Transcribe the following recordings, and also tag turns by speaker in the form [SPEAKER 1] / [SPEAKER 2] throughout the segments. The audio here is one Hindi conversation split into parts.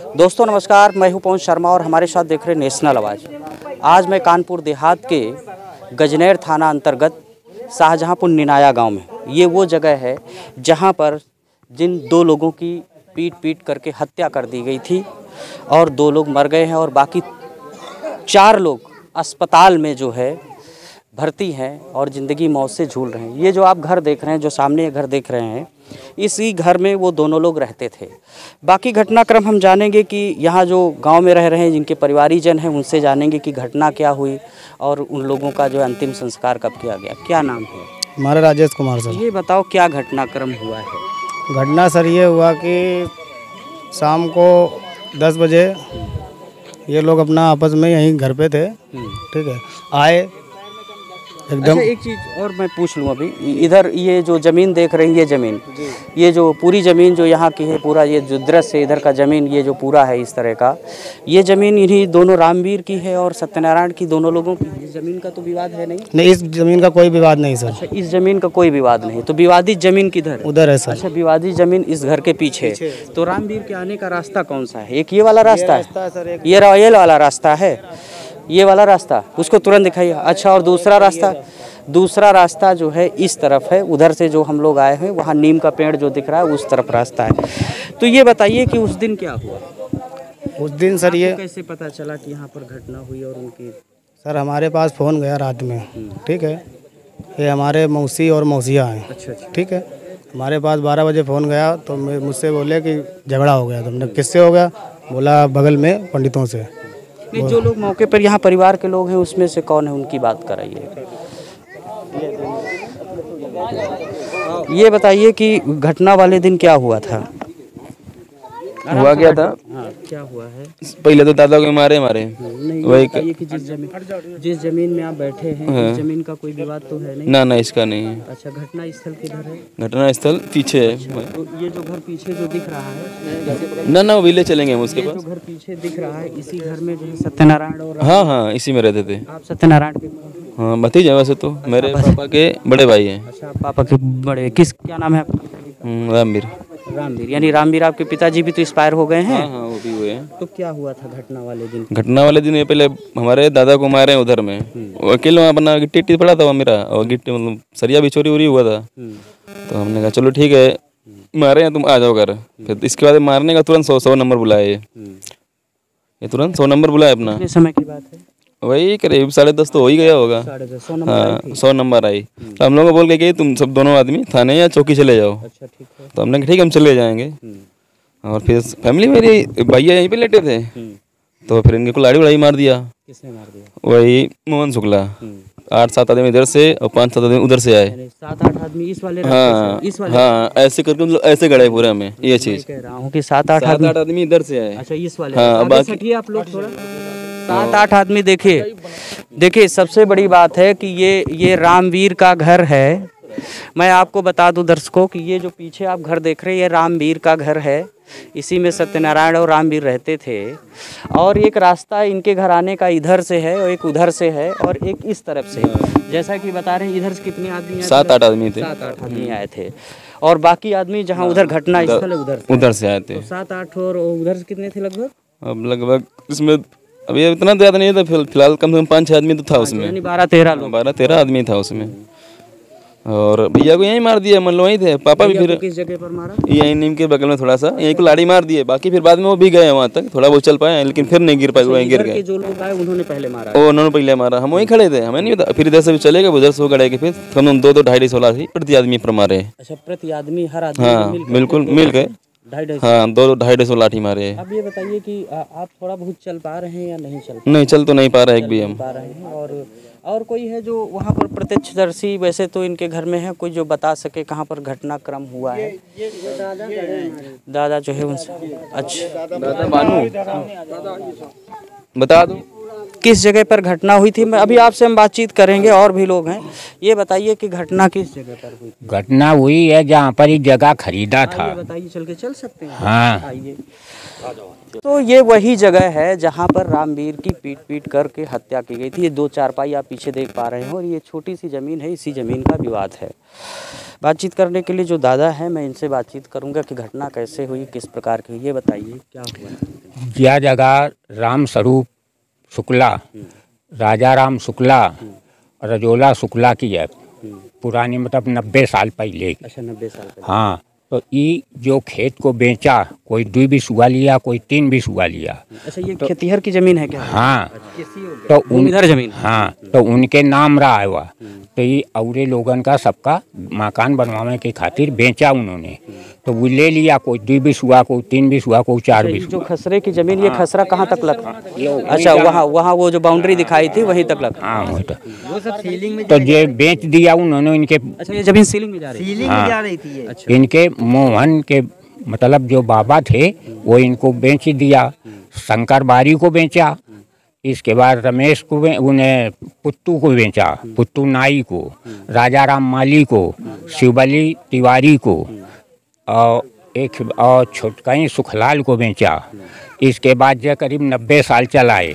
[SPEAKER 1] दोस्तों नमस्कार, मैं हूं पवन शर्मा और हमारे साथ देख रहे नेशनल आवाज़। आज मैं कानपुर देहात के गजनेर थाना अंतर्गत शाहजहांपुर निनाया गांव में, ये वो जगह है जहां पर जिन दो लोगों की पीट पीट करके हत्या कर दी गई थी और 2 लोग मर गए हैं और बाकी 4 लोग अस्पताल में जो है भर्ती हैं और ज़िंदगी मौत से झूल रहे हैं। ये जो आप घर देख रहे हैं, जो सामने ये घर देख रहे हैं, इसी घर में वो दोनों लोग रहते थे। बाकी घटनाक्रम हम जानेंगे कि यहाँ जो गांव में रह रहे हैं, जिनके परिवारीजन हैं, उनसे जानेंगे कि घटना क्या हुई और उन लोगों का जो अंतिम संस्कार कब किया गया। क्या नाम है?
[SPEAKER 2] हमारा राजेश कुमार सर।
[SPEAKER 1] ये बताओ क्या घटनाक्रम हुआ है?
[SPEAKER 2] घटना सर ये हुआ कि शाम को 10 बजे ये लोग अपना आपस में यहीं घर पे थे, ठीक है, आए एकदम।
[SPEAKER 1] अच्छा, एक चीज़ और मैं पूछ लूँ अभी, इधर ये जो ज़मीन देख रही है, ये जो पूरी ज़मीन जो यहाँ की है, पूरा ये जो दृश्य इधर का ज़मीन, ये जो पूरा है इस तरह का, ये ज़मीन इन्हीं दोनों रामवीर की है और सत्यनारायण की, दोनों लोगों की। इस ज़मीन का तो विवाद है नहीं?
[SPEAKER 2] नहीं, इस ज़मीन का कोई विवाद नहीं सर।
[SPEAKER 1] अच्छा, इस ज़मीन का कोई विवाद नहीं, तो विवादित ज़मीन किधर?
[SPEAKER 2] उधर है सर।
[SPEAKER 1] अच्छा, विवादित ज़मीन इस घर के पीछे। तो रामवीर के आने का रास्ता कौन सा है? एक ये वाला रास्ता है, ये रॉयल वाला रास्ता है, ये वाला रास्ता, उसको तुरंत दिखाइए। अच्छा, और दूसरा रास्ता जो है इस तरफ है, उधर से जो हम लोग आए हैं, वहाँ नीम का पेड़ जो दिख रहा है उस तरफ रास्ता है। तो ये बताइए कि उस दिन क्या हुआ?
[SPEAKER 2] उस दिन सर ये
[SPEAKER 1] कैसे पता चला कि यहाँ पर घटना हुई और उनकी?
[SPEAKER 2] सर हमारे पास फ़ोन गया रात में, ठीक है, ये हमारे मौसी और मौसिया हैं।
[SPEAKER 1] अच्छा,
[SPEAKER 2] ठीक है, हमारे पास 12 बजे फ़ोन गया तो मुझसे बोले कि झगड़ा हो गया। तुमने किससे हो गया? बोला बगल में पंडितों से।
[SPEAKER 1] नहीं, जो लोग मौके पर यहाँ परिवार के लोग हैं उसमें से कौन है, उनकी बात कराइए। ये बताइए कि घटना वाले दिन क्या हुआ था?
[SPEAKER 3] हुआ क्या था?
[SPEAKER 1] हाँ, क्या हुआ है?
[SPEAKER 3] पहले तो दादा को मारे
[SPEAKER 1] नहीं,
[SPEAKER 3] वही
[SPEAKER 1] बताइए कि जिस जमीन में आप बैठे हैं, इस जमीन का कोई विवाद तो है नहीं?
[SPEAKER 3] ना इसका नहीं है।
[SPEAKER 1] अच्छा, घटना स्थल किधर है?
[SPEAKER 3] घटना स्थल पीछे है।
[SPEAKER 1] तो ये जो घर पीछे जो दिख रहा है,
[SPEAKER 3] ना विले चलेंगे हम उसके पास।
[SPEAKER 1] जो घर पीछे दिख रहा है, इसी घर में जो है सत्यनारायण और
[SPEAKER 3] हाँ, इसी में रहते थे।
[SPEAKER 1] आप सत्यनारायण के?
[SPEAKER 3] हाँ, भतीजे हैं वैसे तो, मेरे पापा के बड़े भाई हैं।
[SPEAKER 1] अच्छा, पापा के बड़े, क्या नाम है आपका?
[SPEAKER 3] रामवीर।
[SPEAKER 1] रामवीर, यानी रामवीर आपके पिताजी भी तो एक्सपायर हो गए हैं?
[SPEAKER 3] हाँ, वो भी हुए हैं।
[SPEAKER 1] तो क्या हुआ था घटना वाले दिन?
[SPEAKER 3] घटना वाले दिन ये पहले हमारे दादा को मारे उधर में, वो अकेले वहाँ अपना गिट्टी पड़ा था मेरा, और गिट्टी मतलब सरिया भी चोरी उरी हुआ था। तो हमने कहा चलो ठीक है, मारे हैं, तुम आ जाओ घर। फिर इसके बाद मारने का तुरंत 100 नंबर बुलाया, ये तुरंत 100 नंबर बुलाया अपना।
[SPEAKER 1] कितने समय की बात है?
[SPEAKER 3] वही करीब 10:30 तो हो ही गया होगा।
[SPEAKER 1] 100 नंबर?
[SPEAKER 3] हाँ, 100 नंबर आई। तो हम लोग को बोल के कि तुम सब दोनों आदमी थाने या चौकी चले जाओ।
[SPEAKER 1] अच्छा, ठीक है।
[SPEAKER 3] तो हमने कहा ठीक है, हम चले जाएंगे। और फिर फैमिली मेरी भैया यहीं पे लेटे थे, तो फिर इनके कुल्हाड़ी उड़ाई मार दिया।
[SPEAKER 1] किसने मार दिया?
[SPEAKER 3] वही मोहन शुक्ला। 8-7 आदमी इधर से और 5-7 आदमी उधर से आए।
[SPEAKER 1] 7-8 आदमी इस वाले
[SPEAKER 3] हाँ,
[SPEAKER 1] इस वाले?
[SPEAKER 3] हाँ, ऐसे करके मतलब ऐसे गड़े पूरे में ये चीज।
[SPEAKER 1] कह रहा हूँ कि 7-8
[SPEAKER 3] आदमी इधर से आए।
[SPEAKER 1] अच्छा, इस वाले?
[SPEAKER 3] हाँ,
[SPEAKER 1] बाकी आप लोग थोड़ा 7-8 आदमी। देखिए, सबसे बड़ी बात है कि ये रामवीर का घर है। मैं आपको बता दूं दर्शकों कि ये जो पीछे आप घर देख रहे हैं, ये रामवीर का घर है। इसी में सत्यनारायण और रामवीर रहते थे। और एक रास्ता इनके घर आने का इधर से है और एक उधर से है और एक इस तरफ से। जैसा कि बता रहे हैं, इधर से कितने आदमी आए?
[SPEAKER 3] 7-8 आदमी थे।
[SPEAKER 1] 7-8 आदमी आए थे और बाकी आदमी जहाँ उधर घटना स्थल है
[SPEAKER 3] उधर से आए थे।
[SPEAKER 1] 7-8 और उधर से कितने थे लगभग?
[SPEAKER 3] अब लगभग इसमें अभी इतना तो याद नहीं था, फिलहाल कम से कम 5-6 आदमी तो था उसमें। 12-13 आदमी था उसमें। और भैया को यहीं मार दिया, मान लो वहीं थे। पापा भी फिर
[SPEAKER 1] किस जगह पर मारा?
[SPEAKER 3] यहीं नीम के बगल में थोड़ा सा, यहीं को लाड़ी मार दिए। बाकी फिर बाद में वो भी गए वहाँ तक, थोड़ा बहुत चल पाए, लेकिन फिर नहीं गिर पाए, वहीं गिर गए।
[SPEAKER 1] जो लोग आए उन्होंने पहले मारा?
[SPEAKER 3] उन्होंने पहले मारा, हम वहीं खड़े थे, हमें नहीं पता। फिर इधर से भी चले गए, उधर से वो गड़े के फिर हम 2-2-2.5 प्रति आदमी पर मारे।
[SPEAKER 1] अच्छा, प्रति आदमी, हर आदमी?
[SPEAKER 3] हाँ, बिल्कुल मिल गए।
[SPEAKER 1] 2.5
[SPEAKER 3] हाँ, 2-2.5 लाठी मारे।
[SPEAKER 1] अब ये बताइए कि आप थोड़ा बहुत चल पा रहे हैं या नहीं चल?
[SPEAKER 3] नहीं, चल तो नहीं पा रहा एक भी हम।
[SPEAKER 1] पा रहे हैं। और कोई है जो वहाँ पर प्रत्यक्षदर्शी वैसे तो इनके घर में है, कोई जो बता सके कहाँ पर घटनाक्रम हुआ है? दादा जो है उनसे? अच्छा,
[SPEAKER 3] दादा बानू, बता दो
[SPEAKER 1] किस जगह पर घटना हुई थी? अभी आपसे हम बातचीत करेंगे, और भी लोग हैं। ये बताइए कि घटना किस जगह पर हुई?
[SPEAKER 4] घटना हुई है जहाँ पर ये जगह खरीदा था।
[SPEAKER 1] बताइए, चल सकते हैं?
[SPEAKER 4] हाँ,
[SPEAKER 1] आइए। तो ये वही जगह है जहाँ पर रामवीर की पीट पीट करके हत्या की गई थी। ये 2 चारपाई आप पीछे देख पा रहे हो और ये छोटी सी ज़मीन है, इसी ज़मीन का विवाद है। बातचीत करने के लिए जो दादा हैं, मैं इनसे बातचीत करूंगा कि घटना कैसे हुई, किस प्रकार की हुई, ये बताइए क्या हुआ।
[SPEAKER 4] यह जगह राम स्वरूप शुक्ला, राजा राम शुक्ला, रजोला शुक्ला की है। पुरानी मतलब 90 साल पहले।
[SPEAKER 1] अच्छा, 90 साल पहले।
[SPEAKER 4] हाँ, तो ये जो खेत को बेचा, कोई 2 बीस हुआ लिया, कोई 3 बीस हुआ लिया।
[SPEAKER 1] अच्छा, ये खेतिहर की जमीन है क्या?
[SPEAKER 4] हाँ, तो
[SPEAKER 1] भूमिधर जमीन।
[SPEAKER 4] हाँ, तो उनके नाम रहा है वह। तो ये औरे लोगन का सबका मकान बनवाने के खातिर बेचा उन्होंने। तो वो ले लिया, कोई 2 बीस हुआ, कोई 3 बीस हुआ, कोई 4 बीस।
[SPEAKER 1] जो खसरे की जमीन, ये खसरा कहाँ तक लगा? अच्छा, वहाँ वो जो बाउंड्री दिखाई थी वहीं तक लगा।
[SPEAKER 4] हाँ, वो सब सीलिंग में। तो ये बेच दिया उन्होंने इनके।
[SPEAKER 1] अच्छा, ये जमीन सीलिंग में जा रही थी?
[SPEAKER 4] हाँ, जा रही थी। अच्छा। इनके मोहन के मतलब जो बाबा थे वो इनको बेच दिया। शंकर बारी को बेचा, इसके बाद रमेश को उन्हें पुत्तू को बेचा, पुत्तू नाई को, राजा राम माली को, शिवबली तिवारी को, और छोटकाई सुखलाल को बेचा। इसके बाद जो करीब 90 साल चलाए।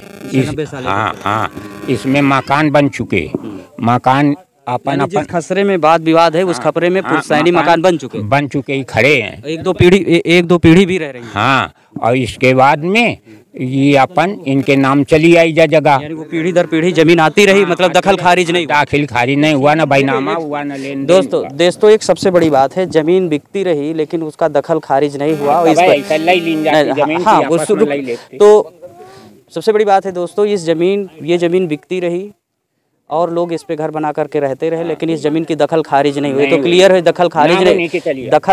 [SPEAKER 4] हाँ हाँ, इसमें मकान बन चुके। मकान अपन
[SPEAKER 1] खसरे में वाद विवाद है, उस खपरे में पुश्तैनी मकान बन चुके
[SPEAKER 4] ही खड़े हैं।
[SPEAKER 1] एक दो पीढ़ी भी रह रही है।
[SPEAKER 4] हाँ, और इसके बाद में ये अपन इनके नाम चली आई जगह।
[SPEAKER 1] यानी वो पीढ़ी दर पीढ़ी जमीन आती रही। हाँ, मतलब दखल खारिज नहीं,
[SPEAKER 4] दाखिल खारिज नहीं हुआ, ना बैनामा हुआ, ना लेन।
[SPEAKER 1] दोस्तों एक सबसे बड़ी बात है, जमीन बिकती रही लेकिन उसका दखल खारिज नहीं हुआ। तो सबसे बड़ी बात है दोस्तों, ये जमीन बिकती रही और लोग इस पे घर बना करके रहते रहे, लेकिन इस जमीन की दखल खारिज नहीं हुई। तो क्लियर है, दखल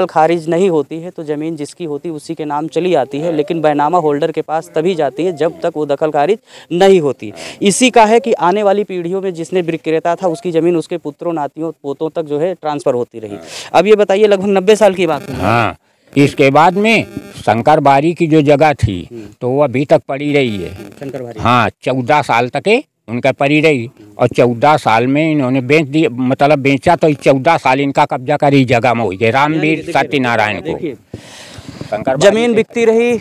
[SPEAKER 1] खारिज नहीं होती है तो जमीन जिसकी होती है उसी के नाम चली आती है, लेकिन बैनामा होल्डर के पास तभी जाती है जब तक वो दखल खारिज नहीं होती। इसी का है कि आने वाली पीढ़ियों में जिसने विक्रेता था उसकी जमीन उसके पुत्रों नातियों पोतों तक जो है ट्रांसफर होती रही। अब ये बताइए, लगभग 90 साल की बात है।
[SPEAKER 4] हाँ, इसके बाद में शंकर बारी की जो जगह थी तो वो अभी तक पड़ी रही है।
[SPEAKER 1] शंकर बारी,
[SPEAKER 4] हाँ, 14 साल तक उनका पड़ी रही। और 14 साल में इन्होंने बेच दिया, मतलब बेचा तो 14 साल इनका कब्जा करी जगह में हो गया। रामवीर सत्यनारायण को
[SPEAKER 1] जमीन बिकती रही,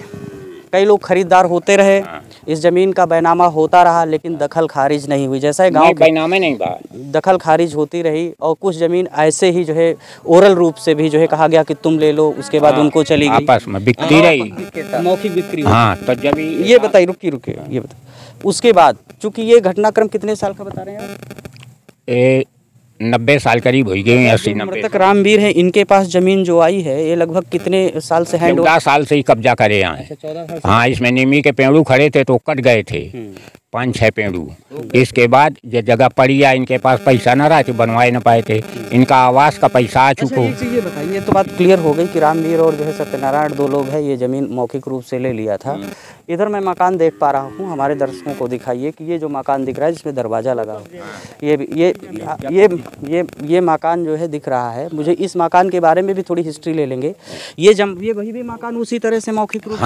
[SPEAKER 1] कई लोग खरीदार होते रहे। इस जमीन का बैनामा होता रहा लेकिन दखल खारिज नहीं हुई। जैसा गांव
[SPEAKER 4] बैनामे नहीं बा,
[SPEAKER 1] दखल खारिज होती रही। और कुछ जमीन ऐसे ही जो है ओरल रूप से भी जो है कहा गया कि तुम ले लो, उसके बाद उनको चली गई,
[SPEAKER 4] आपस में बिकती रही,
[SPEAKER 1] मौखिक बिक्री।
[SPEAKER 4] हाँ, तो जब
[SPEAKER 1] ये बताइए, रुकिए ये बताइए, उसके बाद चूंकि ये घटनाक्रम कितने साल का बता रहे हैं आप?
[SPEAKER 4] 90 साल करीब हो गए, 80-90।
[SPEAKER 1] मृतक रामवीर है, इनके पास जमीन जो आई है ये लगभग कितने साल से हैंड?
[SPEAKER 4] 14 साल से ही कब्जा करे यहाँ।
[SPEAKER 1] अच्छा, 14 साल।
[SPEAKER 4] हाँ, इसमें नीमी के पेड़ू खड़े थे तो कट गए थे 5-6 पेड़ू। इसके बाद ये जगह पड़ी है, इनके पास पैसा न रहा तो बनवाए न पाए थे। इनका आवास का पैसा आ चुका।
[SPEAKER 1] ये बताइए, तो बात क्लियर हो गई कि रामवीर और जो है सत्यनारायण 2 लोग हैं, ये जमीन मौखिक रूप से ले लिया था। इधर मैं मकान देख पा रहा हूँ, हमारे दर्शकों को दिखाइए कि ये जो मकान दिख रहा है जिसमें दरवाज़ा लगा हो, ये मकान जो है दिख रहा है मुझे। इस मकान के बारे में भी थोड़ी हिस्ट्री ले लेंगे। ये वही भी मकान उसी तरह से मौखिक रूप से?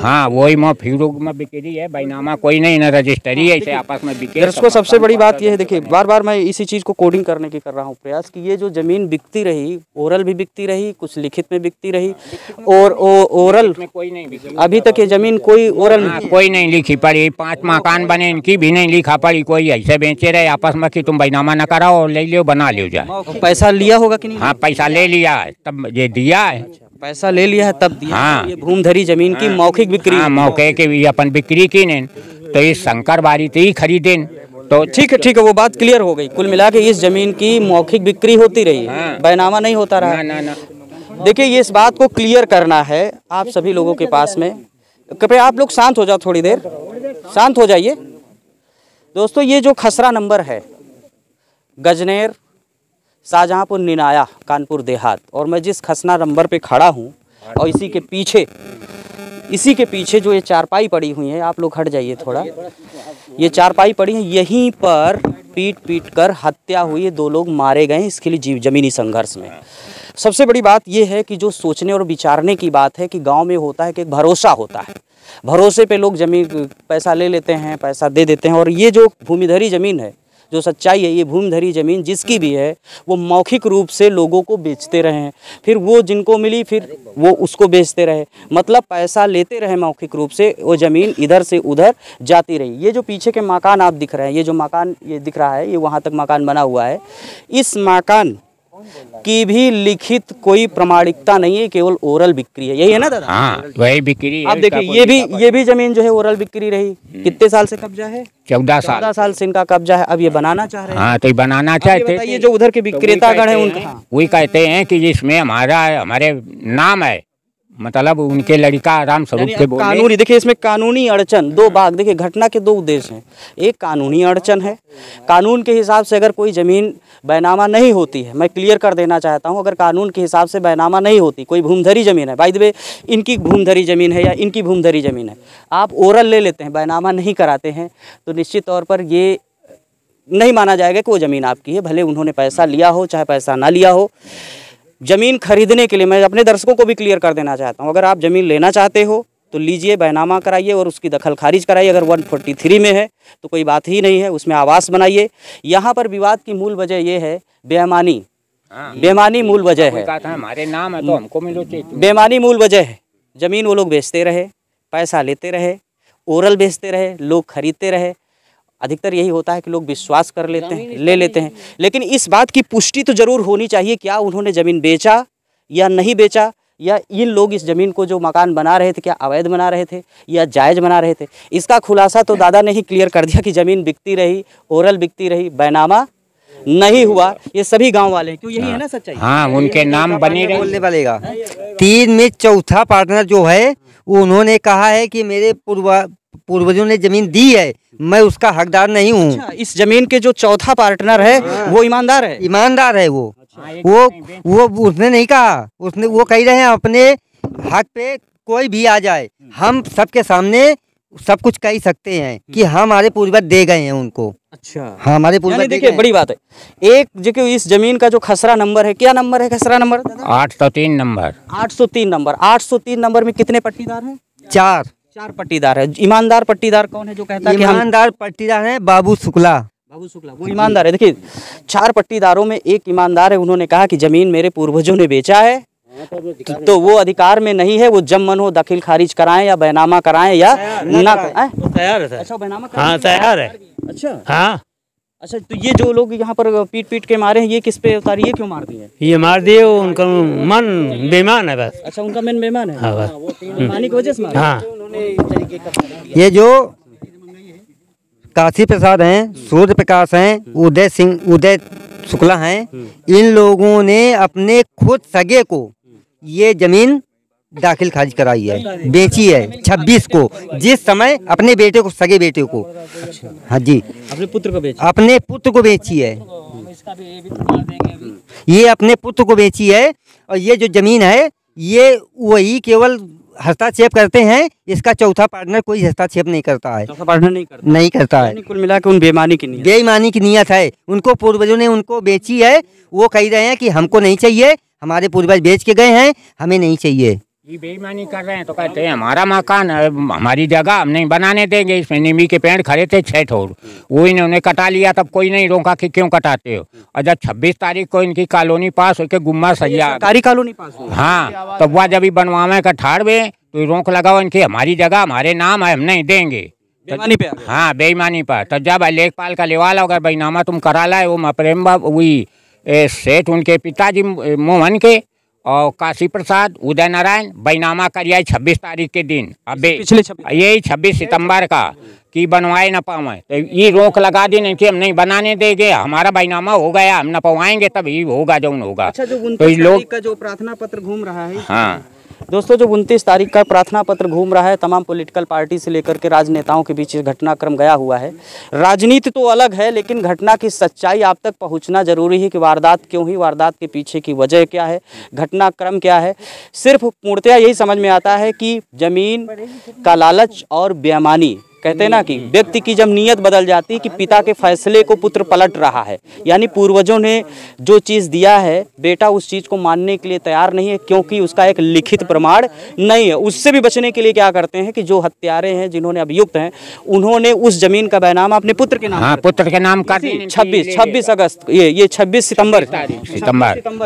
[SPEAKER 4] हाँ, वही मौखिक रूप में बिक्री है, बैनामा कोई नहीं, न रजिस्ट्री है, आपस में बिके।
[SPEAKER 1] दर्शकों सबसे बड़ी बात ये है, देखिए बार बार मैं इसी चीज़ को कोडिंग करने की कर रहा हूँ प्रयास, कि ये जो ज़मीन बिकती रही, ओरल भी बिकती रही, कुछ लिखित में बिकती रही, और ओरल में कोई नहीं, अभी तक ये ज़मीन कोई ओरल
[SPEAKER 4] कोई नहीं लिखी पड़ी। 5 मकान बने, इनकी भी नहीं लिखा पड़ी। कोई ऐसे बेचे रहे आपस में कि तुम बैनामा न कराओ और ले लो, बना लो जाए।
[SPEAKER 1] पैसा लिया होगा कि नहीं?
[SPEAKER 4] हाँ, पैसा ले लिया है तब ये दिया है।
[SPEAKER 1] पैसा ले लिया है तब दिया।
[SPEAKER 4] हाँ,
[SPEAKER 1] ये भूमधरी जमीन की मौखिक बिक्री।
[SPEAKER 4] हाँ, मौके के भी अपन बिक्री की नहीं, तो इस शंकर बारी से ही खरीदे।
[SPEAKER 1] तो ठीक है, वो बात क्लियर हो गई। कुल मिला के इस जमीन की मौखिक बिक्री होती रही, बैनामा नहीं होता रहा।
[SPEAKER 4] ना।
[SPEAKER 1] देखिए, ये इस बात को क्लियर करना है आप सभी लोगों के पास में। कृपया आप लोग शांत हो जाओ, थोड़ी देर शांत हो जाइए। दोस्तों, ये जो खसरा नंबर है गजनेर शाहजहांपुर निनाया कानपुर देहात, और मैं जिस खसरा नंबर पे खड़ा हूँ और इसी के पीछे जो ये चारपाई पड़ी हुई है, आप लोग हट जाइए थोड़ा, ये चारपाई पड़ी है, यहीं पर पीट कर हत्या हुई है। 2 लोग मारे गए इसके लिए जमीनी संघर्ष में। सबसे बड़ी बात यह है कि जो सोचने और विचारने की बात है कि गांव में होता है कि एक भरोसा होता है, भरोसे पे लोग जमीन पैसा ले लेते हैं, पैसा दे देते हैं। और ये जो भूमिधरी ज़मीन है, जो सच्चाई है, ये भूमिधरी ज़मीन जिसकी भी है वो मौखिक रूप से लोगों को बेचते रहे हैं, फिर वो जिनको मिली फिर वो उसको बेचते रहे, मतलब पैसा लेते रहे मौखिक रूप से, वो ज़मीन इधर से उधर जाती रही। ये जो पीछे के मकान आप दिख रहे हैं, ये जो मकान ये दिख रहा है, ये वहाँ तक मकान बना हुआ है। इस मकान की भी लिखित कोई प्रामाणिकता नहीं है, केवल ओरल बिक्री है, यही है ना दादा?
[SPEAKER 4] हाँ वही बिक्री है।
[SPEAKER 1] आप देखिए ये भी जमीन जो है ओरल बिक्री रही, कितने साल से कब्जा है?
[SPEAKER 4] 14
[SPEAKER 1] साल से इनका कब्जा है। अब ये बनाना चाह रहे हैं।
[SPEAKER 4] हाँ तो ये बनाना चाहते
[SPEAKER 1] ये जो उधर के विक्रेतागण हैं उनका,
[SPEAKER 4] वही कहते हैं कि जिसमें हमारे नाम है, मतलब उनके लड़का आराम स्वरूप के बोले।
[SPEAKER 1] कानूनी, देखिए इसमें कानूनी अड़चन, दो भाग, देखिए घटना के दो उद्देश्य हैं। एक कानूनी अड़चन है, कानून के हिसाब से अगर कोई ज़मीन बैनामा नहीं होती है, मैं क्लियर कर देना चाहता हूं, अगर कानून के हिसाब से बैनामा नहीं होती, कोई भूमधरी ज़मीन है, बाय द वे इनकी भूमधरी ज़मीन है या इनकी भूमधरी ज़मीन है, आप ओरल ले लेते हैं, बैनामा नहीं कराते हैं, तो निश्चित तौर पर ये नहीं माना जाएगा कि वो ज़मीन आपकी है, भले उन्होंने पैसा लिया हो चाहे पैसा ना लिया हो। ज़मीन खरीदने के लिए मैं अपने दर्शकों को भी क्लियर कर देना चाहता हूं, अगर आप ज़मीन लेना चाहते हो तो लीजिए, बैनामा कराइए और उसकी दखल खारिज कराइए। अगर 143 में है तो कोई बात ही नहीं है, उसमें आवास बनाइए। यहाँ पर विवाद की मूल वजह ये है बेईमानी, बेईमानी मूल वजह है।
[SPEAKER 4] हमारे नाम है तो हमको मिलो,
[SPEAKER 1] बेईमानी मूल वजह है। ज़मीन वो लोग बेचते रहे, पैसा लेते रहे, ओरल बेचते रहे, लोग खरीदते रहे। अधिकतर यही होता है कि लोग विश्वास कर लेते हैं, ले लेते हैं, लेकिन इस बात की पुष्टि तो ज़रूर होनी चाहिए, क्या उन्होंने ज़मीन बेचा या नहीं बेचा, या इन लोग इस ज़मीन को जो मकान बना रहे थे क्या अवैध बना रहे थे या जायज़ बना रहे थे। इसका खुलासा तो दादा ने ही क्लियर कर दिया कि ज़मीन बिकती रही, ओरल बिकती रही, बैनामा नहीं हुआ। ये सभी गांव वाले हैं, क्यों यही है ना सच्चाई?
[SPEAKER 4] हाँ उनके नाम बने रहे।
[SPEAKER 5] बोलने वालेगा 3 में चौथा पार्टनर जो है उन्होंने कहा है कि मेरे पूर्वजों ने जमीन दी है, मैं उसका हकदार नहीं हूँ।
[SPEAKER 1] अच्छा, इस जमीन के जो चौथा पार्टनर है वो ईमानदार है?
[SPEAKER 5] ईमानदार है वो उसने नहीं कहा, उसने वो कह रहे हैं अपने हक पे कोई भी आ जाए, हम सबके सामने सब कुछ कह सकते हैं कि हमारे पूर्वज दे गए हैं उनको।
[SPEAKER 1] अच्छा,
[SPEAKER 5] हमारे पूर्वज
[SPEAKER 1] देखिए बड़ी बात है। एक जो इस जमीन का जो खसरा नंबर है, क्या नंबर है खसरा नंबर?
[SPEAKER 4] 803 नंबर।
[SPEAKER 1] 803 नंबर। 803 नंबर में कितने पट्टीदार हैं? 4 पट्टीदार है। ईमानदार पट्टीदार कौन है जो कहता है?
[SPEAKER 5] ईमानदार पट्टीदार है बाबू शुक्ला।
[SPEAKER 1] बाबू शुक्ला वो ईमानदार है। देखिए 4 पट्टीदारों में एक ईमानदार है, उन्होंने कहा कि जमीन मेरे पूर्वजों ने बेचा है, तो वो अधिकार में नहीं है, वो जब मन हो दखल खारिज कराएं या बैनामा कराएं या ना कराएं।
[SPEAKER 2] तैयार है।
[SPEAKER 1] अच्छा, बैनामा
[SPEAKER 2] हाँ तैयार है।
[SPEAKER 1] अच्छा
[SPEAKER 2] हाँ
[SPEAKER 1] अच्छा, तो ये जो लोग यहाँ पर पीट के मारे हैं, ये किस पे उतारी, ये क्यों मार दिए?
[SPEAKER 2] ये मार दिए, उनका मन बेईमान है बस।
[SPEAKER 1] अच्छा, उनका मन बेईमान है।
[SPEAKER 2] हाँ बस,
[SPEAKER 1] बेईमानी की वजह से मारा।
[SPEAKER 2] हाँ।
[SPEAKER 5] ये जो काशी प्रसाद हैं, सूर्य प्रकाश हैं, उदय शुक्ला हैं, इन लोगों ने अपने खुद सगे को ये जमीन दाखिल खारिज कराई है, बेची है 26 को, जिस समय अपने बेटे को, सगे बेटे को। हाँ जी,
[SPEAKER 1] अपने पुत्र को बेची,
[SPEAKER 5] अपने पुत्र को बेची है, ये अपने पुत्र को बेची है। और ये जो जमीन है ये वही केवल हस्तक्षेप करते हैं, इसका चौथा पार्टनर कोई हस्तक्षेप नहीं करता है।
[SPEAKER 1] चौथा पार्टनर नहीं करता
[SPEAKER 5] है।
[SPEAKER 1] कुल मिला के उन बेईमानी की
[SPEAKER 5] नीयत है, उनको पूर्वजों ने उनको बेची है, वो कह रहे हैं कि हमको नहीं चाहिए, हमारे पूर्वज बेच के गए हैं, हमें नहीं चाहिए।
[SPEAKER 4] ये बेईमानी कर रहे हैं तो कहते हैं हमारा मकान है, हमारी जगह, हम नहीं बनाने देंगे। इसमें नीमी के पेड़ खड़े थे 6 ठोर, वो इन्होंने कटा लिया, तब कोई नहीं रोका कि क्यों कटाते हो। और जब 26 तारीख को इनकी कॉलोनी पास होकर गुम्मा सैया
[SPEAKER 1] सरकारी कॉलोनी पास हुई,
[SPEAKER 4] हाँ, तब वह जब बनवावे का ठाड़वे तो रोक लगाओ इनकी, हमारी जगह हमारे नाम है, हम नहीं देंगे।
[SPEAKER 1] बेईमानी पे
[SPEAKER 4] हाँ बेईमानी पर। तो जब लेखपाल का लेवाल अगर बैनामा तुम करा लाए, वो प्रेम बाबू वही सेठ उनके पिताजी मोहन के और काशी प्रसाद उदय नारायण बैनामा करिए 26 तारीख के दिन। अब
[SPEAKER 1] पिछले
[SPEAKER 4] यही 26 सितंबर का कि बनवाए न पाए, तो ये रोक लगा दी नहीं कि हम नहीं बनाने देंगे, हमारा बैनामा हो गया, हम न पवाएंगे तभी होगा जो होगा।
[SPEAKER 1] अच्छा, जो 29
[SPEAKER 4] तो
[SPEAKER 1] तारीख का जो प्रार्थना पत्र घूम रहा है,
[SPEAKER 4] हाँ
[SPEAKER 1] दोस्तों, जो 29 तारीख का प्रार्थना पत्र घूम रहा है, तमाम पॉलिटिकल पार्टी से लेकर के राजनेताओं के बीच घटनाक्रम गया हुआ है। राजनीति तो अलग है, लेकिन घटना की सच्चाई आप तक पहुंचना जरूरी है कि वारदात क्यों हुई, वारदात के पीछे की वजह क्या है, घटनाक्रम क्या है। सिर्फ पूर्णतया यही समझ में आता है कि जमीन का लालच और बेईमानी, कहते हैं ना कि व्यक्ति की जब नीयत बदल जाती है कि पिता के फैसले को पुत्र पलट रहा है, यानी पूर्वजों ने जो चीज़ दिया है बेटा उस चीज़ को मानने के लिए तैयार नहीं है, क्योंकि उसका एक लिखित प्रमाण नहीं है। उससे भी बचने के लिए क्या करते हैं कि जो हत्यारे हैं, जिन्होंने अभियुक्त हैं, उन्होंने उस जमीन का बैनामा अपने पुत्र के नाम,
[SPEAKER 4] हाँ पुत्र के नाम कर दी।
[SPEAKER 1] 26 अगस्त, ये 26 सितंबर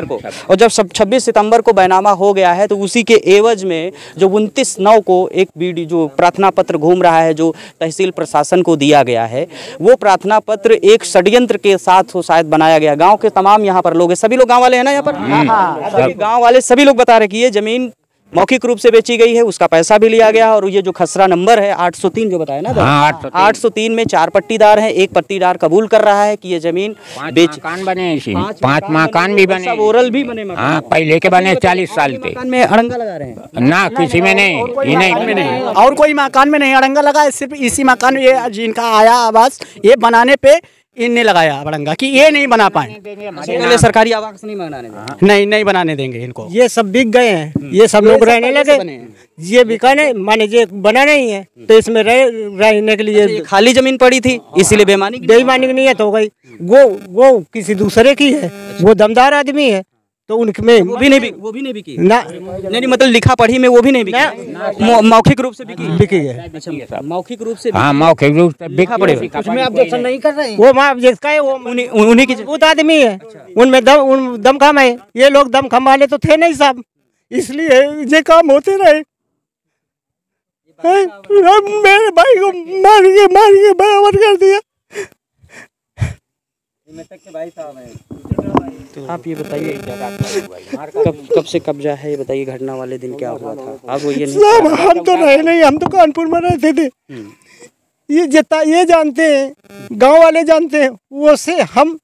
[SPEAKER 1] को, और जब 26 सितंबर को बैनामा हो गया है, तो उसी के एवज में जो 29/9 को एक वीडियो जो प्रार्थना पत्र घूम रहा है, जो तहसील प्रशासन को दिया गया है, वो प्रार्थना पत्र एक षड्यंत्र के साथ हो शायद बनाया गया। गांव के तमाम यहाँ पर लोग हैं, सभी लोग गांव वाले हैं ना यहाँ पर, सभी गांव वाले सभी लोग बता रहे कि ये जमीन मौखिक रूप से बेची गई है, उसका पैसा भी लिया गया और ये जो खसरा नंबर है 803 जो बताया ना, 803 में 4 पट्टीदार हैं, एक पट्टीदार कबूल कर रहा है कि ये जमीन बेच,
[SPEAKER 4] मकान बने, 5 मकान भी बने,
[SPEAKER 1] ओरल भी बने,
[SPEAKER 4] हाँ पहले के बने 40 साल के।
[SPEAKER 1] मकान में अड़ंगा लगा रहे हैं
[SPEAKER 4] ना, किसी में नहीं,
[SPEAKER 6] और कोई मकान में नहीं अड़ंगा लगा है, सिर्फ इसी मकान ये जिनका आया आवास ये बनाने पे इनने लगाया अड़ंगा कि ये नहीं बना पाए।
[SPEAKER 1] पहले सरकारी आवास नहीं बनाने देंगे,
[SPEAKER 6] नहीं बनाने देंगे इनको। ये सब बिक गए हैं, ये सब लोग रहने लगे, ये बिका नहीं, माने ये बना नहीं है तो इसमें रहने के लिए
[SPEAKER 1] खाली जमीन पड़ी थी, इसीलिए बेईमानी
[SPEAKER 6] बेईमानी नहीं है तो हो गई। वो किसी दूसरे की है, वो दमदार आदमी है तो उनमें
[SPEAKER 1] वो भी नहीं बिकी
[SPEAKER 6] ना,
[SPEAKER 1] नहीं मतलब लिखा पढ़ी में वो भी नहीं बिकी, मौखिक रूप से
[SPEAKER 6] बिकी है।
[SPEAKER 1] अच्छा, मौखिक रूप से,
[SPEAKER 4] हाँ मौखिक रूप से बिका पड़े,
[SPEAKER 6] उसमें ऑब्जेक्शन नहीं कर रहे हैं। वो माँ जिसका है वो उन्हीं की बहुत आदमी है, उनमें दम खम है, ये लोग दम खम वाले तो थे नहीं साहब, इसलिए ये काम होते रहे। मेरे भाई को मार के बराबर कर दिया।
[SPEAKER 1] तो आप ये बताइए कब से कब्जा है, ये बताइए घटना वाले दिन क्या हुआ था? आप वो ये
[SPEAKER 6] सब हम तो रहे नहीं, हम तो कानपुर में रहते थे, ये जानते हैं, गांव वाले जानते हैं, वो से हम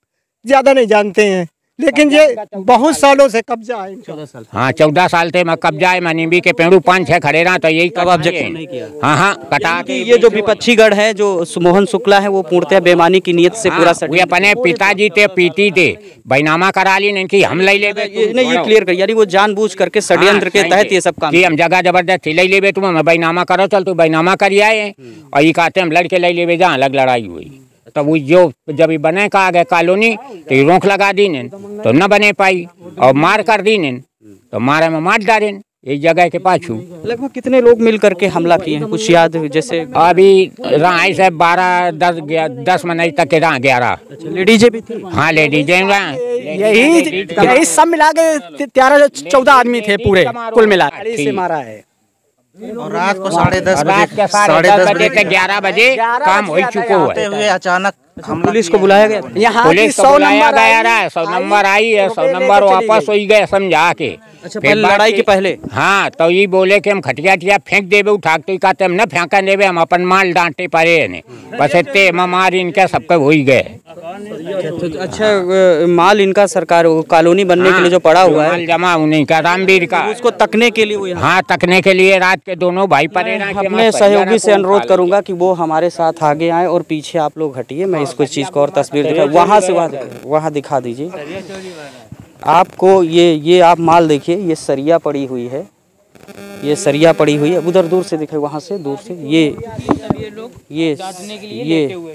[SPEAKER 6] ज्यादा नहीं जानते हैं, लेकिन ये बहुत सालों से कब्जा है।
[SPEAKER 1] 14 साल,
[SPEAKER 4] हाँ 14 साल से मैं कब्जा है, नींबी के पेड़ू 5-6 खड़े रहा तो यही
[SPEAKER 1] कब ऑब्जेक्शन नहीं किया?
[SPEAKER 4] हाँ कटा के।
[SPEAKER 1] ये जो विपक्षी गढ़ है जो मोहन शुक्ला है वो पूर्णतः बेईमानी की नीयत से पूरा
[SPEAKER 4] वे अपने पिताजी थे पीती थे, बैनामा करा ली नहीं कि हम ले ले,
[SPEAKER 1] नहीं ये क्लियर कर, यानी वो जानबूझ करके षड्यंत्र के तहत ये सब काम
[SPEAKER 4] कि हम जगह जबरदस्ती ले ले, तुम हमें बैनामा करो, चल तू बैनामा कर आए, और ये कहते हम लड़के ले ले, जहाँ अलग लड़ाई हुई तो वो जो जब ये बने का आ गए कॉलोनी तो रोक लगा दी ने तो न बने पाई, और मार कर दी ने तो मारे में मार डाले एक जगह के पाछू।
[SPEAKER 1] लगभग कितने लोग मिल करके हमला किए हैं, कुछ याद जैसे?
[SPEAKER 4] अभी रहा से 12-10 महीने तक के रहा 11।
[SPEAKER 1] लेडीजें भी थी?
[SPEAKER 4] हाँ लेडीजें
[SPEAKER 6] यही सब मिला के 13-14 आदमी थे पूरे कुल मिला के मारा है।
[SPEAKER 7] और रात को 10:30
[SPEAKER 4] बजे से 11 बजे काम हो चुका
[SPEAKER 7] हुए अचानक
[SPEAKER 1] पुलिस को बुलाया गया,
[SPEAKER 6] यहाँ
[SPEAKER 4] पुलिस को बुलाया गया रहा, 100 नंबर आई है, 100 नंबर वापस हो गए समझा के।
[SPEAKER 1] अच्छा, पहले लड़ाई के पहले?
[SPEAKER 4] हाँ तो ये बोले कि हम खटिया फेंक देवे उठा, तो कहते हम न फेंका देवे, हम अपन माल डांटे पड़े ने, बस इतने मार इनके सबके हो ही गए।
[SPEAKER 1] अच्छा, माल इनका सरकार कॉलोनी बनने के लिए जो पड़ा हुआ है
[SPEAKER 4] जमा उन्हीं का, रामवीर का,
[SPEAKER 1] उसको तकने के लिए,
[SPEAKER 4] हाँ तकने के लिए रात के दोनों भाई पड़े।
[SPEAKER 1] अपने सहयोगी से अनुरोध करूंगा कि वो हमारे साथ आगे आए और पीछे आप लोग हटिए, मैं इसको चीज को और तस्वीर दिखा, वहाँ दिखा दीजिए आपको। ये आप माल देखिए, ये सरिया पड़ी हुई है, ये सरिया पड़ी हुई है, उधर दूर से दिखे, वहाँ से दूर से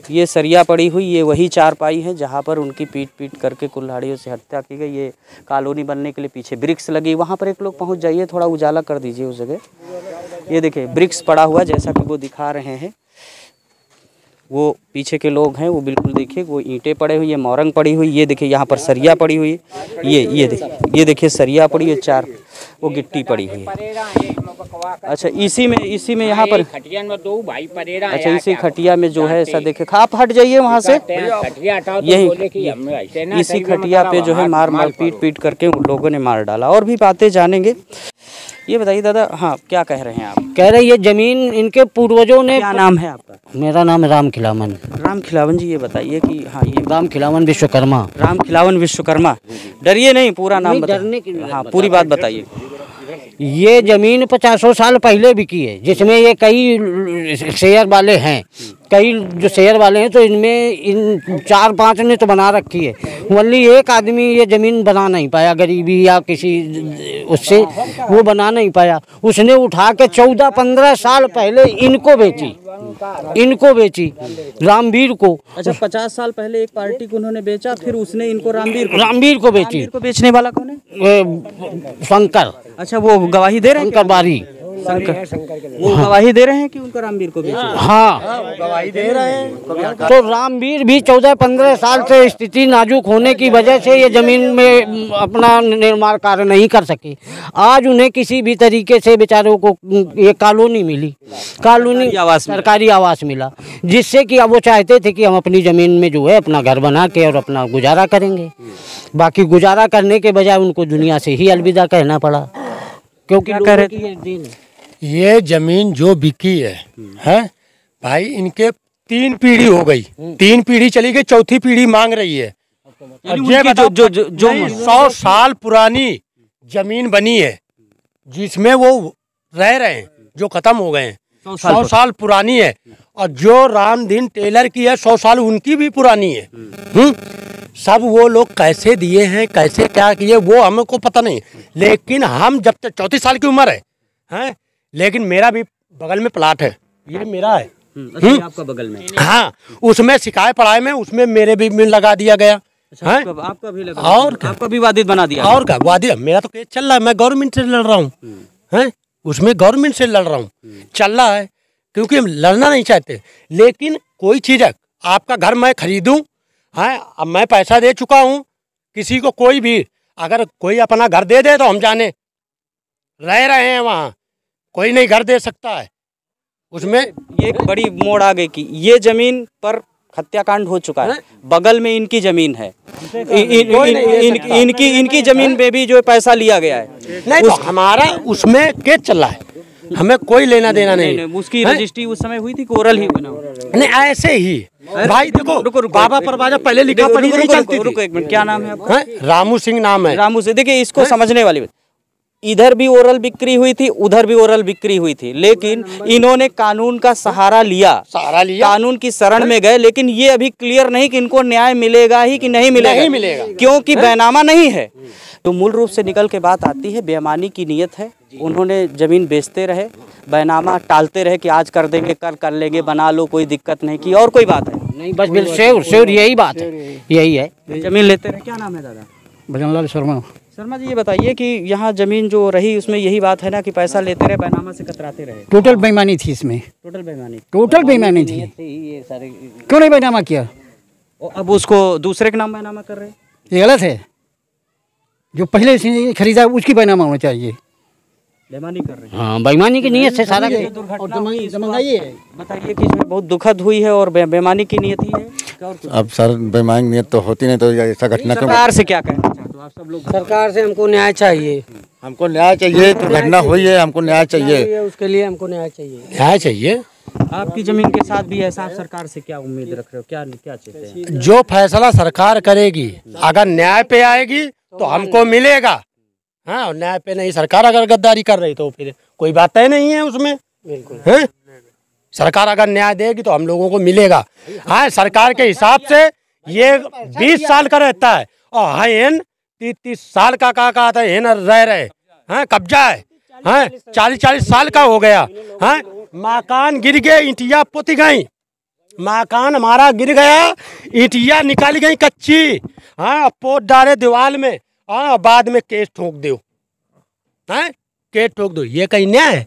[SPEAKER 1] ये सरिया पड़ी हुई, ये वही चारपाई है जहाँ पर उनकी पीट करके कुल्हाड़ियों से हत्या की गई। ये कॉलोनी बनने के लिए पीछे वृक्ष लगी, वहाँ पर एक लोग पहुँच जाइए, थोड़ा उजाला कर दीजिए उस जगह। ये देखिए वृक्ष पड़ा हुआ जैसा कि वो दिखा रहे हैं, वो पीछे के लोग हैं, वो बिल्कुल देखिए, वो ईंटें पड़े हुई, ये मोरंग पड़ी हुई, ये देखिए यहाँ पर सरिया पड़ी हुई, ये देखिए सरिया पड़ी है, 4 वो गिट्टी पड़ी हुई है। अच्छा, इसी में यहाँ पर
[SPEAKER 4] खटिया में 2 भाई पड़े।
[SPEAKER 1] अच्छा, इसी खटिया में जो है ऐसा देखे, आप हट जाइए वहाँ से, यही इसी खटिया पे जो है मार पीट करके उन लोगों ने मार डाला। और भी बातें जानेंगे। ये बताइए दादा, हाँ क्या कह रहे हैं आप?
[SPEAKER 6] कह रहे ये जमीन इनके पूर्वजों ने।
[SPEAKER 1] क्या नाम है आपका?
[SPEAKER 5] मेरा नाम राम खिलावन।
[SPEAKER 1] राम खिलावन जी, ये बताइए कि हाँ ये
[SPEAKER 5] राम खिलावन विश्वकर्मा।
[SPEAKER 1] राम खिलावन विश्वकर्मा, डरिए नहीं, पूरा नाम बताइए, हाँ पूरी बात बताइए।
[SPEAKER 5] ये जमीन 50 साल पहले बिकी है, जिसमें ये कई शेयर वाले हैं, कई जो शेयर वाले हैं, तो इनमें इन 4-5 ने तो बना रखी है, वली एक आदमी ये ज़मीन बना नहीं पाया, गरीबी या किसी उससे वो बना नहीं पाया, उसने उठा के 14-15 साल पहले इनको बेची रामवीर को।
[SPEAKER 1] अच्छा, 50 साल पहले एक पार्टी को उन्होंने बेचा, फिर उसने इनको
[SPEAKER 5] रामवीर को बेची।
[SPEAKER 1] बेचने वाला कौन है?
[SPEAKER 5] शंकर।
[SPEAKER 1] अच्छा, वो गवाही दे रहे हैं?
[SPEAKER 5] शंकर बारी
[SPEAKER 1] वो गवाही दे रहे हैं कि उनका रामवीर को बेचे?
[SPEAKER 8] हाँ, गवाही दे रहे हैं। तो रामवीर भी 14-15 साल से स्थिति नाजुक होने की वजह से ये जमीन में अपना निर्माण कार्य नहीं कर सके। आज उन्हें किसी भी तरीके से बेचारों को ये कॉलोनी मिली, सरकारी आवास मिला, जिससे कि अब वो चाहते थे कि हम अपनी ज़मीन में जो है अपना घर बना के और अपना गुजारा करेंगे। बाकी गुजारा करने के बजाय उनको दुनिया से ही अलविदा कहना पड़ा, क्योंकि
[SPEAKER 9] ये ज़मीन जो बिकी है भाई, इनके 3 पीढ़ी हो गई, 3 पीढ़ी चली गई, चौथी पीढ़ी मांग रही है। और ये जो 100 साल पुरानी जमीन बनी है जिसमें वो रह रहे हैं, जो खत्म हो गए हैं, 100 साल पुरानी है। और जो रामदीन टेलर की है 100 साल उनकी भी पुरानी है। सब वो लोग कैसे दिए हैं, कैसे क्या किए वो हमको पता नहीं, लेकिन हम जब तक 34 साल की उम्र है, लेकिन मेरा भी बगल में प्लाट है, ये मेरा है।
[SPEAKER 1] आपका बगल में?
[SPEAKER 9] हाँ, उसमें शिकायत पढ़ाई में उसमें मेरे भी मिल लगा दिया गया।
[SPEAKER 1] आपका भी लगा?
[SPEAKER 9] और
[SPEAKER 1] आपका भी वादित बना दिया?
[SPEAKER 9] और क्या वादित? मेरा तो केस चल रहा है, मैं गवर्नमेंट से लड़ रहा हूँ, उसमें गवर्नमेंट से लड़ रहा हूँ, चल रहा है, क्योंकि हम लड़ना नहीं चाहते। लेकिन कोई चीज़ है, आपका घर मैं खरीदूँ, अब मैं पैसा दे चुका हूँ किसी को, कोई भी अगर कोई अपना घर दे दे तो हम जाने रह रहे हैं वहाँ, कोई नहीं घर दे सकता है उसमें।
[SPEAKER 1] ये एक बड़ी मोड़ आ गई कि ये जमीन पर हत्याकांड हो चुका है, बगल में इनकी जमीन है, इनकी जमीन पे भी जो पैसा लिया गया है।
[SPEAKER 9] नहीं तो हमारा उसमें केस चल रहा है, हमें कोई लेना देना नहीं।
[SPEAKER 1] उसकी रजिस्ट्री उस समय हुई थी कि ओरल ही बना?
[SPEAKER 9] नहीं, ऐसे ही भाई देखो, रुको बाबा परवाजा पहले लिखा पढ़ी नहीं चलती थी।
[SPEAKER 1] रुको एक मिनट, क्या नाम है आपका?
[SPEAKER 9] रामू सिंह नाम है।
[SPEAKER 1] रामू सिंह। देखिए इसको समझने वाली, इधर भी ओरल बिक्री हुई थी, उधर भी ओरल बिक्री हुई थी, लेकिन इन्होंने कानून का सहारा लिया, कानून की शरण में गए। लेकिन ये अभी क्लियर नहीं कि इनको न्याय मिलेगा ही कि नहीं मिलेगा, क्योंकि बैनामा नहीं है। तो मूल रूप से निकल के बात आती है, बेईमानी की नीयत है। उन्होंने जमीन बेचते रहे, बैनामा टालते रहे कि आज कर देंगे, कल कर लेंगे, बना लो, कोई दिक्कत नहीं की। और कोई बात है
[SPEAKER 8] नहीं, बस बिल्कुल यही बात है, यही है।
[SPEAKER 1] जमीन लेते रहे। क्या नाम है दादा?
[SPEAKER 8] भजनलाल शर्मा।
[SPEAKER 1] शर्मा जी, ये बताइए कि यहाँ जमीन जो रही उसमें यही बात है ना कि पैसा लेते रहे, बैनामा से कतराते रहे?
[SPEAKER 8] टोटल बेईमानी थी इसमें,
[SPEAKER 1] टोटल बेईमानी
[SPEAKER 8] थी। क्यों नहीं बैनामा किया?
[SPEAKER 1] अब उसको दूसरे के नाम बैनामा कर रहे हैं,
[SPEAKER 8] ये गलत है। जो पहले से खरीदा उसकी बैनामा होना चाहिए।
[SPEAKER 1] बेईमानी कर रहे हैं।
[SPEAKER 8] हाँ, बेईमानी की नीयत से सारा
[SPEAKER 1] बताइए कि इसमें बहुत दुखद हुई है और बेईमानी की नीयत ही है।
[SPEAKER 10] अब सर बेईमानी नीयत तो होती नहीं, तो ऐसा घटना क्यों?
[SPEAKER 1] सरकार से क्या कहना चाहते हो आप सब लोग?
[SPEAKER 8] सरकार से हमको न्याय चाहिए,
[SPEAKER 10] हमको न्याय चाहिए। तो घटना हुई है, हमको न्याय चाहिए,
[SPEAKER 8] उसके लिए हमको न्याय चाहिए,
[SPEAKER 9] न्याय चाहिए।
[SPEAKER 1] आपकी जमीन के साथ भी ऐसा, आप सरकार से क्या उम्मीद रख रहे हो, क्या चाहते हैं?
[SPEAKER 9] जो फैसला सरकार करेगी, अगर न्याय पे आएगी तो हमको मिलेगा। हाँ, और न्याय पे नहीं, सरकार अगर गद्दारी कर रही तो फिर कोई बात तय नहीं है उसमें। बिल्कुल, सरकार अगर न्याय देगी तो हम लोगों को मिलेगा। हाँ, सरकार के हिसाब से ये 20 साल का रहता है और हेन 30 साल का कहा था, हेन रह रहे। हाँ, कब्जा है। हाँ, 40-40 साल का हो गया। हाँ, मकान गिर गए, ईंटिया पुती गई, मकान हमारा गिर गया, ईंटिया निकाली गई कच्ची। हाँ, पोत डाले दीवार में। हाँ, बाद में केस ठोक दो। हाँ, केस ठोक दो, ये कहीं न्याय है?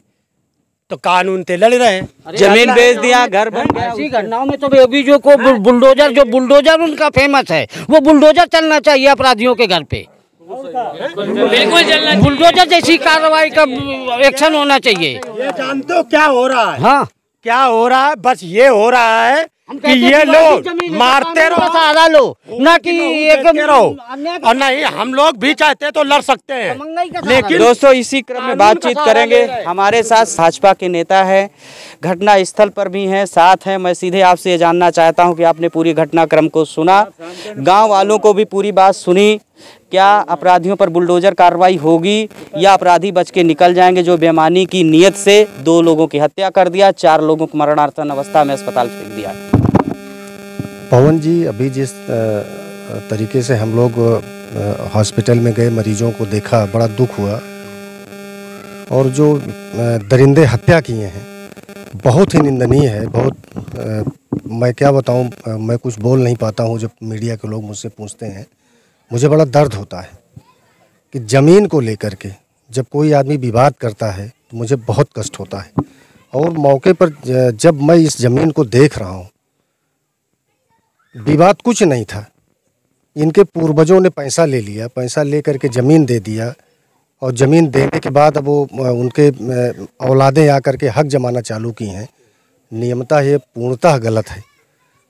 [SPEAKER 9] तो कानून से लड़ रहे हैं।
[SPEAKER 1] जमीन बेच दिया, घर बन गया।
[SPEAKER 8] ऐसी घटनाओं में तो अभी जो बुलडोजर, जो बुलडोजर उनका फेमस है, वो बुलडोजर चलना चाहिए अपराधियों के घर पे। बिल्कुल, बुलडोजर जैसी कार्रवाई का एक्शन होना चाहिए।
[SPEAKER 9] ये जानते हो क्या हो रहा है?
[SPEAKER 8] हाँ,
[SPEAKER 9] क्या हो रहा है? बस ये हो रहा है कि ये लोग मारते रहो,
[SPEAKER 8] सहारा लो, ना कि एक
[SPEAKER 9] रहो। और नहीं, हम लोग भी चाहते तो लड़ सकते हैं।
[SPEAKER 1] लेकिन दोस्तों, इसी क्रम में बातचीत करेंगे। हमारे साथ भाजपा के नेता है, घटना स्थल पर भी हैं, साथ हैं। मैं सीधे आपसे ये जानना चाहता हूं कि आपने पूरी घटनाक्रम को सुना, गांव वालों को भी पूरी बात सुनी। क्या अपराधियों पर बुलडोजर कार्रवाई होगी या अपराधी बच के निकल जाएंगे, जो बेईमानी की नीयत से 2 लोगों की हत्या कर दिया, 4 लोगों को मरणासन अवस्था में अस्पताल फेंक दिया?
[SPEAKER 11] पवन जी, अभी जिस तरीके से हम लोग हॉस्पिटल में गए, मरीजों को देखा, बड़ा दुख हुआ। और जो दरिंदे हत्या किए हैं बहुत ही निंदनीय है। बहुत मैं क्या बताऊं, मैं कुछ बोल नहीं पाता हूं। जब मीडिया के लोग मुझसे पूछते हैं, मुझे बड़ा दर्द होता है कि ज़मीन को लेकर के जब कोई आदमी विवाद करता है, तो मुझे बहुत कष्ट होता है। और मौके पर जब मैं इस ज़मीन को देख रहा हूँ, विवाद कुछ नहीं था, इनके पूर्वजों ने पैसा ले लिया, पैसा ले करके ज़मीन दे दिया और ज़मीन देने के बाद अब वो उनके औलादें आकर के हक जमाना चालू की हैं। नियमतः ये पूर्णतः गलत है।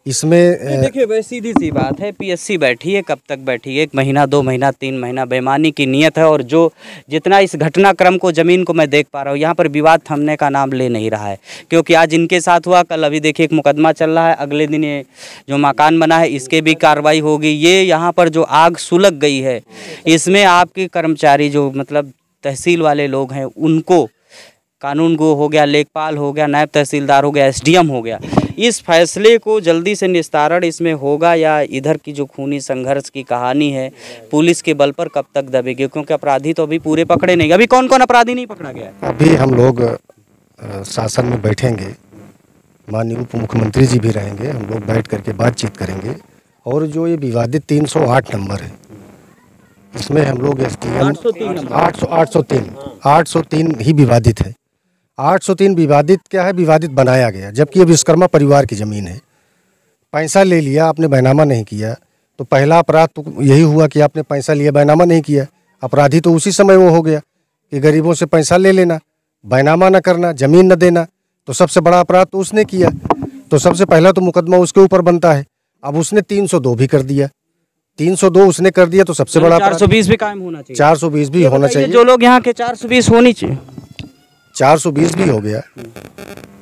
[SPEAKER 11] इसमें
[SPEAKER 1] देखिए वह सीधी सी बात है, पीएससी बैठी है, कब तक बैठी है? 1 महीना 2 महीना 3 महीना बेईमानी की नीयत है। और जो जितना इस घटनाक्रम को ज़मीन को मैं देख पा रहा हूँ, यहाँ पर विवाद थमने का नाम ले नहीं रहा है। क्योंकि आज इनके साथ हुआ, कल अभी देखिए एक मुकदमा चल रहा है, अगले दिन ये जो मकान बना है इसके भी कार्रवाई होगी। ये यहाँ पर जो आग सुलग गई है, इसमें आपके कर्मचारी जो मतलब तहसील वाले लोग हैं, उनको कानून गो हो गया, लेखपाल हो गया, नायब तहसीलदार हो गया, एसडीएम हो गया, इस फैसले को जल्दी से निस्तारण इसमें होगा या इधर की जो खूनी संघर्ष की कहानी है पुलिस के बल पर कब तक दबेगी? क्योंकि अपराधी तो अभी पूरे पकड़े नहीं। अभी कौन कौन अपराधी नहीं पकड़ा गया है?
[SPEAKER 11] अभी हम लोग शासन में बैठेंगे, माननीय उप मुख्यमंत्री जी भी रहेंगे, हम लोग बैठ करके बातचीत करेंगे। और जो ये विवादित 308 नंबर है, इसमें हम लोग एसडीएम 803 ही विवादित है। 803 विवादित क्या है? विवादित बनाया गया, जबकि ये विश्वकर्मा परिवार की ज़मीन है। पैसा ले लिया, आपने बैनामा नहीं किया, तो पहला अपराध तो यही हुआ कि आपने पैसा लिया, बैनामा नहीं किया। अपराधी तो उसी समय वो हो गया कि गरीबों से पैसा ले लेना, बैनामा न करना, ज़मीन न देना, तो सबसे बड़ा अपराध तो उसने किया। तो सबसे पहला तो मुकदमा उसके ऊपर बनता है। अब उसने 302 भी कर दिया, 302 उसने कर दिया, तो सबसे बड़ा
[SPEAKER 1] 420 भी कायम होना चाहिए।
[SPEAKER 11] 420 भी होना चाहिए।
[SPEAKER 1] जो लोग यहाँ के 420 होनी चाहिए,
[SPEAKER 11] 420 भी हो गया।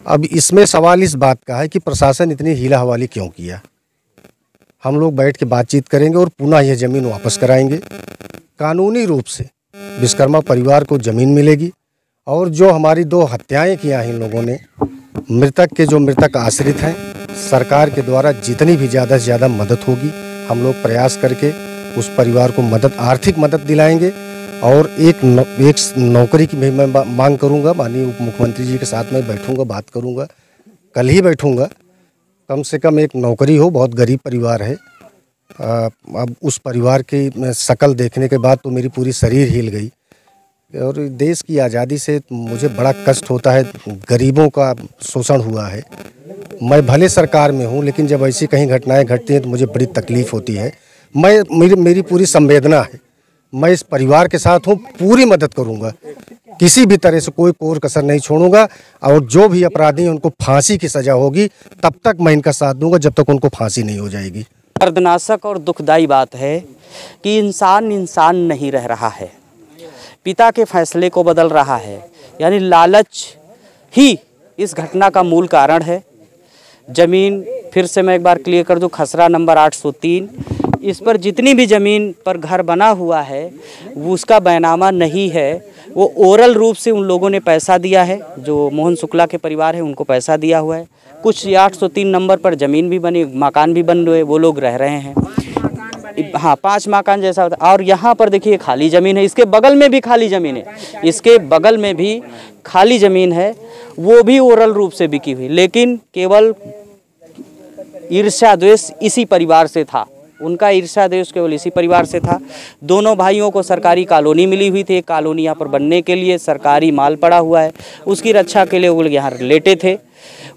[SPEAKER 11] अब इसमें सवाल इस बात का है कि प्रशासन इतनी हीला हवाली क्यों किया। हम लोग बैठ के बातचीत करेंगे और पुनः यह ज़मीन वापस कराएंगे। कानूनी रूप से विश्वकर्मा परिवार को ज़मीन मिलेगी। और जो हमारी 2 हत्याएं किया हैं इन लोगों ने, मृतक आश्रित हैं, सरकार के द्वारा जितनी भी ज़्यादा से ज़्यादा मदद होगी, हम लोग प्रयास करके उस परिवार को आर्थिक मदद दिलाएंगे। और एक नौकरी की मैं मांग करूंगा, माननीय उप मुख्यमंत्री जी के साथ मैं बैठूंगा, बात करूंगा, कल ही बैठूंगा। कम से कम एक नौकरी हो, बहुत गरीब परिवार है। अब उस परिवार की शक्ल देखने के बाद तो मेरी पूरी शरीर हिल गई। और देश की आज़ादी से मुझे बड़ा कष्ट होता है, गरीबों का शोषण हुआ है। मैं भले सरकार में हूँ, लेकिन जब ऐसी कहीं घटनाएं घटती हैं तो मुझे बड़ी तकलीफ़ होती है। मेरी पूरी संवेदना है, मैं इस परिवार के साथ हूँ, पूरी मदद करूँगा, किसी भी तरह से कोई कोर कसर नहीं छोड़ूंगा। और जो भी अपराधी हैं उनको फांसी की सज़ा होगी, तब तक मैं इनका साथ दूंगा जब तक उनको फांसी नहीं हो जाएगी।
[SPEAKER 1] दर्दनाशक और दुखदाई बात है कि इंसान नहीं रह रहा है, पिता के फैसले को बदल रहा है। यानी लालच ही इस घटना का मूल कारण है। ज़मीन फिर से मैं एक बार क्लियर कर दूं, खसरा नंबर 803, इस पर जितनी भी ज़मीन पर घर बना हुआ है वो उसका बैनामा नहीं है। वो ओरल रूप से उन लोगों ने पैसा दिया है, जो मोहन शुक्ला के परिवार है उनको पैसा दिया हुआ है। कुछ 803 नंबर पर ज़मीन भी बनी, मकान भी बन रहे, वो लोग रह रहे हैं। हाँ, 5 मकान जैसा होता है। और यहाँ पर देखिए खाली ज़मीन है, इसके बगल में भी खाली ज़मीन है, इसके बगल में भी खाली ज़मीन है, वो भी ओरल रूप से बिकी हुई। लेकिन केवल ईर्ष्या द्वेष इसी परिवार से था, उनका ईर्ष्या द्वेष केवल इसी परिवार से था। दोनों भाइयों को सरकारी कॉलोनी मिली हुई थी, कॉलोनी यहाँ पर बनने के लिए सरकारी माल पड़ा हुआ है, उसकी रक्षा के लिए वो लोग यहाँ लेटे थे।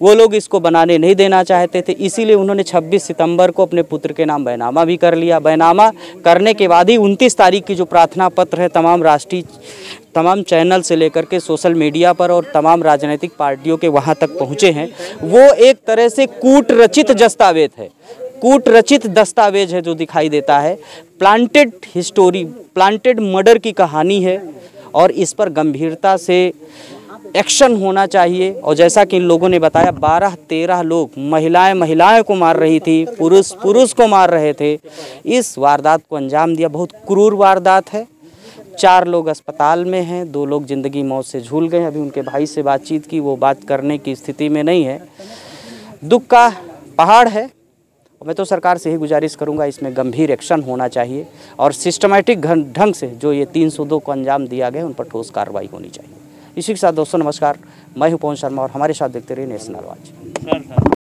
[SPEAKER 1] वो लोग इसको बनाने नहीं देना चाहते थे, इसीलिए उन्होंने 26 सितंबर को अपने पुत्र के नाम बैनामा भी कर लिया। बैनामा करने के बाद ही 29 तारीख की जो प्रार्थना पत्र है तमाम चैनल से लेकर के सोशल मीडिया पर और तमाम राजनीतिक पार्टियों के वहाँ तक पहुँचे हैं, वो एक तरह से कूट रचित दस्तावेज है, कूट रचित दस्तावेज है जो दिखाई देता है। प्लांटेड हिस्टोरी, प्लांटेड मर्डर की कहानी है और इस पर गंभीरता से एक्शन होना चाहिए। और जैसा कि इन लोगों ने बताया, 12-13 लोग, महिलाएं को मार रही थी, पुरुष को मार रहे थे, इस वारदात को अंजाम दिया। बहुत क्रूर वारदात है। 4 लोग अस्पताल में हैं, 2 लोग ज़िंदगी मौत से झूल गए। अभी उनके भाई से बातचीत की, वो बात करने की स्थिति में नहीं है। दुख का पहाड़ है। मैं तो सरकार से ही गुजारिश करूंगा, इसमें गंभीर एक्शन होना चाहिए और सिस्टमैटिक ढंग से जो ये 302 को अंजाम दिया गया उन पर ठोस कार्रवाई होनी चाहिए। इसी के साथ दोस्तों नमस्कार, मैं हूं पवन शर्मा और हमारे साथ देखते रहिए नेशनल आवाज़।